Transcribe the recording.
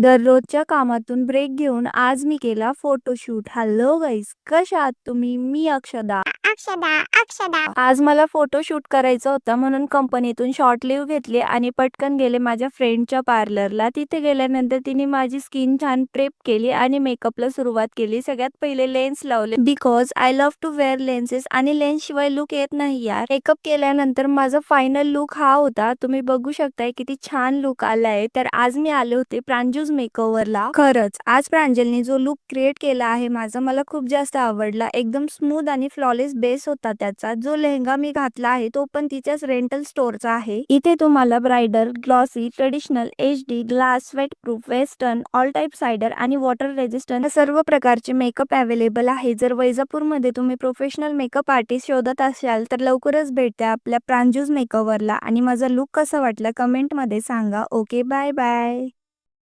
दररोजच्या कामातून ब्रेक घेऊन आज मी केला फोटोशूट. हॅलो गाईज, कशा आहात तुम्ही? मी अक्षदा. आज मला फोटोशूट करायचं होतं म्हणून कंपनीतून शॉर्ट लिव्ह घेतली आणि पटकन गेले माझ्या फ्रेंडच्या पार्लरला. तिथे गेल्यानंतर तिने माझी स्किन छान प्रेप केली आणि मेकअपला सुरुवात केली. सगळ्यात पहिले लेन्स लावले because I love to wear lenses आणि लेन्स शिवाय लुक येत नाही यार. मेकअप केल्यानंतर माझा फायनल लुक हा होता. तुम्ही बघू शकताय किती छान लुक आलाय. तर आज मी आले होते प्रांजूज मेकओव्हरला. खरंच आज प्रांजलने जो लुक क्रिएट केला आहे माझा मला खूप जास्त आवडला. एकदम स्मूथ आणि फ्लॉलेस बेस होता त्याचा. जो लेहंगा मी घातला आहे तो पण तिच्याच रेंटल स्टोअरचा आहे. इथे तुम्हाला bridal, glossy, traditional, HD, glass, sweat proof, western, all type सायडर आणि वॉटर रेजिस्टंट सर्व प्रकारचे मेकअप अवेलेबल आहे. जर वैजापूरमध्ये तुम्ही प्रोफेशनल मेकअप आर्टिस्ट शोधत असाल तर लवकरच भेटत्या आपल्या प्रांजूज मेकओव्हरला. आणि माझा लुक कसा वाटला कमेंट मध्ये सांगा. Okay, bye bye.